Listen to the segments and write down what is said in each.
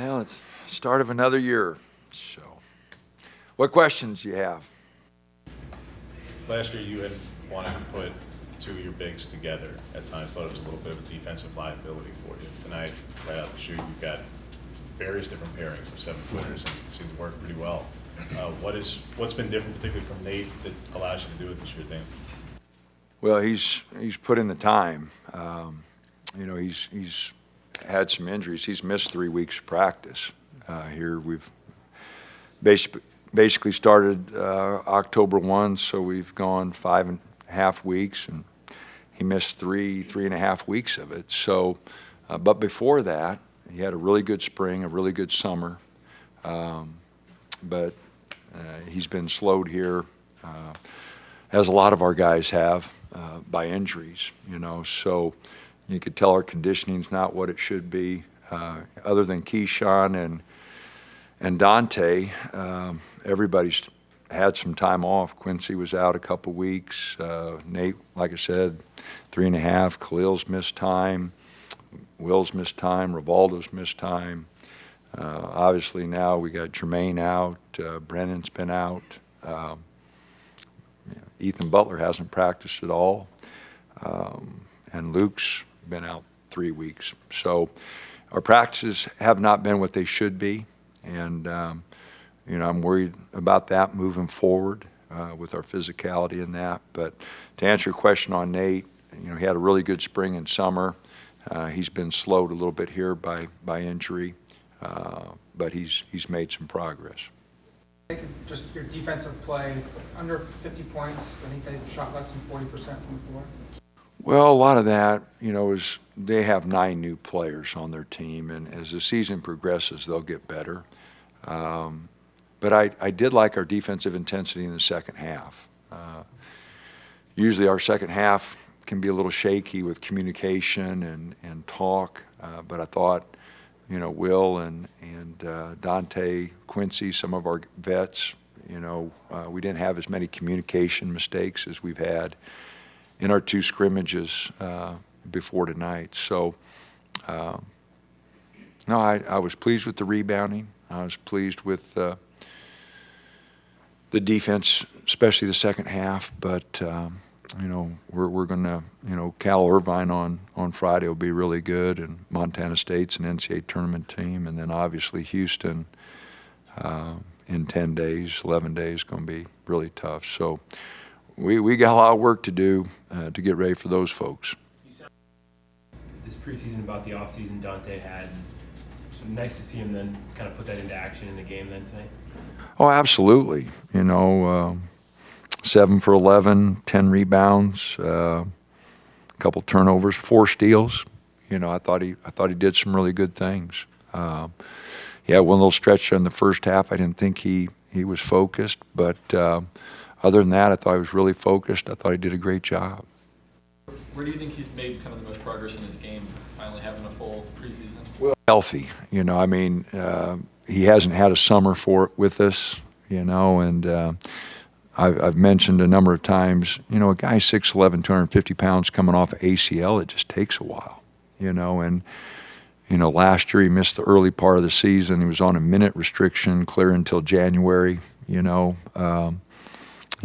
Well, it's the start of another year. So, what questions do you have? Last year you had wanted to put two of your bigs together at times, thought it was a little bit of a defensive liability for you. Tonight, right out the chute, you've got various different pairings of 7-footers and it seemed to work pretty well. What's been different, particularly from Nate, that allows you to do it this year, Dan? Well, he's put in the time. He's had some injuries. He's missed 3 weeks of practice. Here we've basically started October 1, so we've gone 5.5 weeks, and he missed 3.5 weeks of it. So, but before that, he had a really good spring, a really good summer, but he's been slowed here, as a lot of our guys have, by injuries. So you could tell our conditioning's not what it should be. Other than Keyshawn and Dante, everybody's had some time off. Quincy was out a couple weeks. Nate, like I said, 3.5. Khalil's missed time. Will's missed time. Rivaldo's missed time. Obviously now we got Jermaine out. Brennan's been out. Ethan Butler hasn't practiced at all. And Luke's been out 3 weeks. So our practices have not been what they should be. And, I'm worried about that moving forward with our physicality and that. But to answer your question on Nate, he had a really good spring and summer. He's been slowed a little bit here by injury, but he's made some progress. Just your defensive play, under 50 points, I think they shot less than 40% from the floor. Well, a lot of that, is they have 9 new players on their team, and as the season progresses, they'll get better. But I did like our defensive intensity in the second half. Usually our second half can be a little shaky with communication and talk, but I thought, Will and Dante, Quincy, some of our vets, we didn't have as many communication mistakes as we've had in our 2 scrimmages before tonight. So, no, I was pleased with the rebounding. I was pleased with the defense, especially the second half. But, we're going to, Cal Irvine on Friday will be really good, and Montana State's an NCAA tournament team. And then obviously Houston in 10 days, 11 days, going to be really tough. So we got a lot of work to do to get ready for those folks. This preseason about the offseason Dante had, so nice to see him then kind of put that into action in the game then tonight. Oh, absolutely. 7 for 11, 10 rebounds, a couple turnovers, 4 steals. I thought he did some really good things. One little stretch in the first half. I didn't think he was focused, but other than that, I thought he was really focused. I thought he did a great job. Where do you think he's made kind of the most progress in his game, finally having a full preseason? Well, healthy. He hasn't had a summer with us, and I've mentioned a number of times, a guy 6'11", 250 pounds coming off of ACL, it just takes a while, and last year he missed the early part of the season. He was on a minute restriction clear until January, he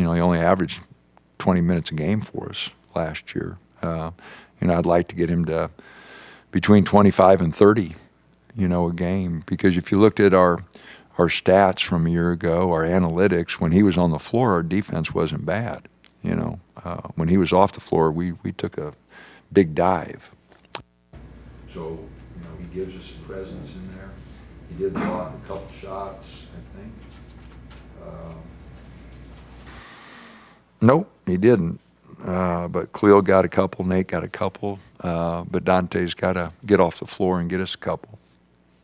only averaged 20 minutes a game for us last year. I'd like to get him to between 25 and 30, a game, because if you looked at our stats from a year ago, our analytics, when he was on the floor, our defense wasn't bad. When he was off the floor, we took a big dive. So, he gives us some presence in there. He did block a couple shots, I think. Nope, he didn't. But Khalil got a couple, Nate got a couple, but Dante's got to get off the floor and get us a couple.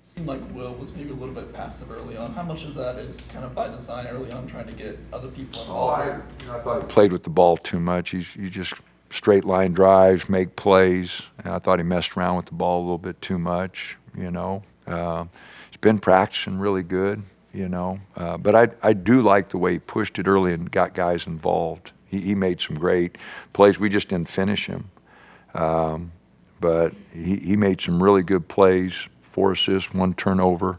Seemed like Will was maybe a little bit passive early on. How much of that is kind of by design early on, trying to get other people involved? I thought he played with the ball too much. He just straight line drives, make plays. And I thought he messed around with the ball a little bit too much. He's been practicing really good. But I do like the way he pushed it early and got guys involved. He made some great plays. We just didn't finish him. But he made some really good plays 4 assists, 1 turnover.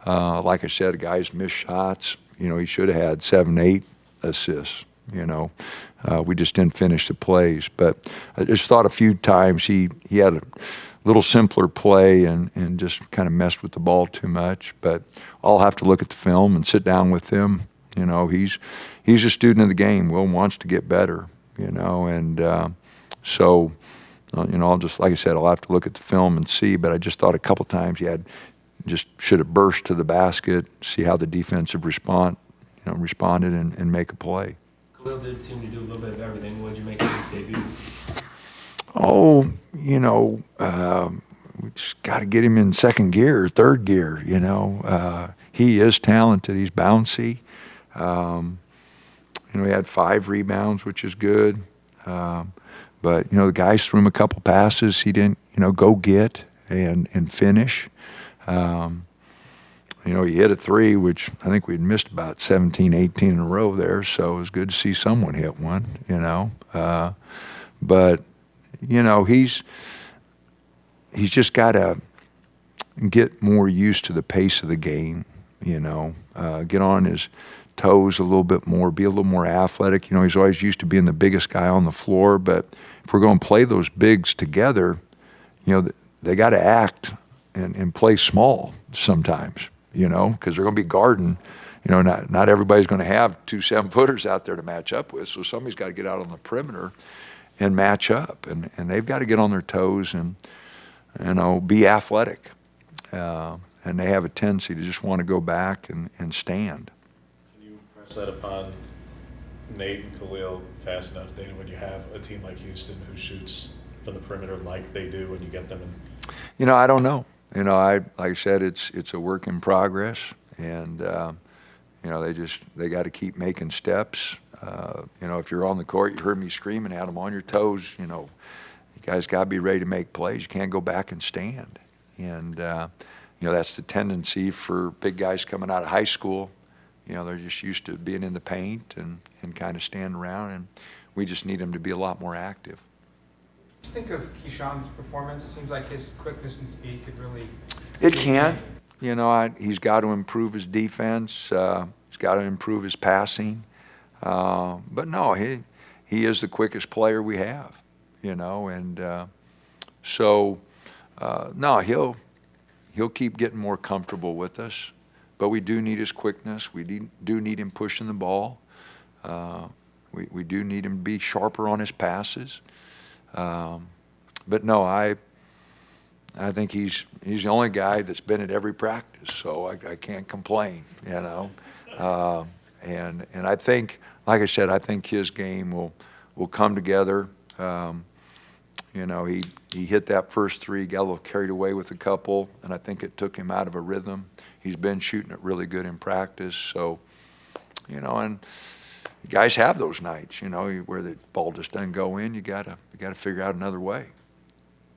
Like I said, guys missed shots. He should have had 7, 8 assists. We just didn't finish the plays. But I just thought a few times he had a little simpler play and just kind of messed with the ball too much. But I'll have to look at the film and sit down with him. He's a student of the game. Will wants to get better. And so I'll just, like I said, I'll have to look at the film and see. But I just thought a couple times he just should have burst to the basket, see how the defensive responded and make a play. Khalil did seem to do a little bit of everything. What did you make of his debut? Oh, we just got to get him in second gear or third gear. He is talented. He's bouncy. He had 5 rebounds, which is good. But the guys threw him a couple passes he didn't go get and finish. He hit a 3, which I think we'd missed about 17, 18 in a row there, so it was good to see someone hit one, But, he's just got to get more used to the pace of the game, get on his toes a little bit more, be a little more athletic. He's always used to being the biggest guy on the floor, but if we're going to play those bigs together, they got to act and play small sometimes, because they're going to be guarding. Not everybody's going to have 2 7-footers out there to match up with, so somebody's got to get out on the perimeter and match up, and they've got to get on their toes and be athletic. And they have a tendency to just want to go back and stand. Can you press that upon Nate and Khalil fast enough, Dana, when you have a team like Houston who shoots from the perimeter like they do when you get them in? I don't know. Like I said, it's a work in progress, and they got to keep making steps. If you're on the court, you heard me screaming at them on your toes. You guys got to be ready to make plays. You can't go back and stand. And that's the tendency for big guys coming out of high school. They're just used to being in the paint and kind of standing around, and we just need them to be a lot more active. What do you think of Keyshawn's performance? Seems like his quickness and speed could really... It can. He's got to improve his defense. He's got to improve his passing. But no, he is the quickest player we have, and so no, he'll keep getting more comfortable with us. But we do need his quickness. We do need him pushing the ball. We do need him to be sharper on his passes. But no, I think he's the only guy that's been at every practice, so I can't complain, And I think, like I said, I think his game will come together. He hit that first 3, got a little carried away with a couple, and I think it took him out of a rhythm. He's been shooting it really good in practice, so, and guys have those nights, where the ball just doesn't go in. You gotta figure out another way.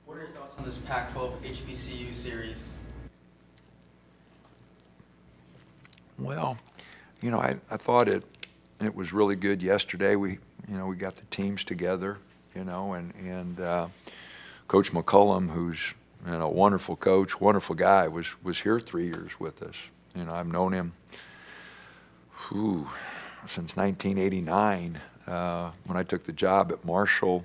What are your thoughts on this Pac-12 HBCU series? Well, I thought it was really good yesterday. We got the teams together, and Coach McCullum, who's a wonderful coach, wonderful guy, was here 3 years with us. I've known him since 1989 when I took the job at Marshall.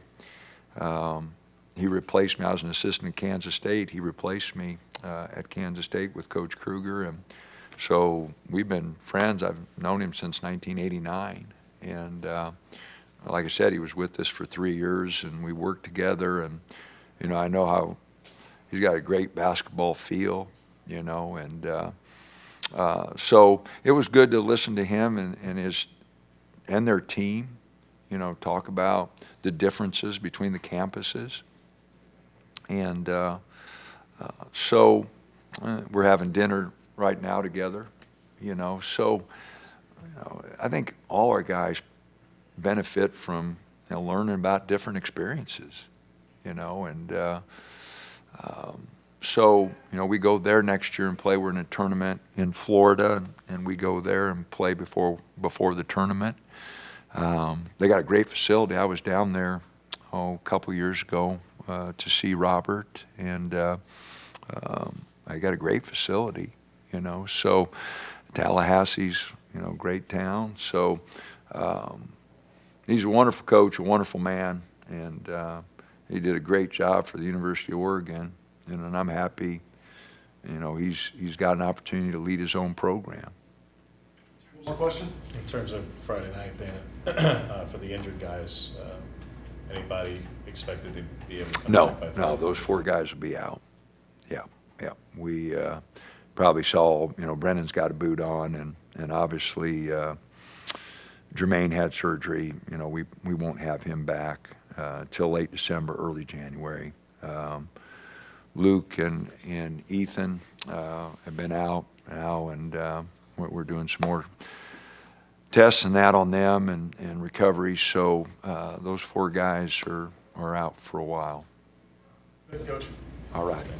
He replaced me. I was an assistant at Kansas State. He replaced me at Kansas State with Coach Kruger, and so we've been friends. I've known him since 1989, and like I said, he was with us for 3 years, and we worked together. And I know how he's got a great basketball feel, and so it was good to listen to him and their team, talk about the differences between the campuses. And so we're having dinner right now together, so I think all our guys benefit from learning about different experiences, and so we go there next year and play. We're in a tournament in Florida, and we go there and play before the tournament. They got a great facility. I was down there a couple years ago to see Robert, and They got a great facility, so Tallahassee's, great town. So he's a wonderful coach, a wonderful man, and he did a great job for the University of Oregon, and I'm happy, he's got an opportunity to lead his own program. One more question? In terms of Friday night, Dana, for the injured guys, anybody expected to be able to come No, back by no, Friday? those 4 guys will be out. Yeah. We probably saw, Brennan's got a boot on, and obviously Jermaine had surgery. We won't have him back till late December, early January. Luke and Ethan have been out now, and we're doing some more tests and that on them and recovery. So those 4 guys are out for a while. Good, Coach. All right. Thanks, Dan.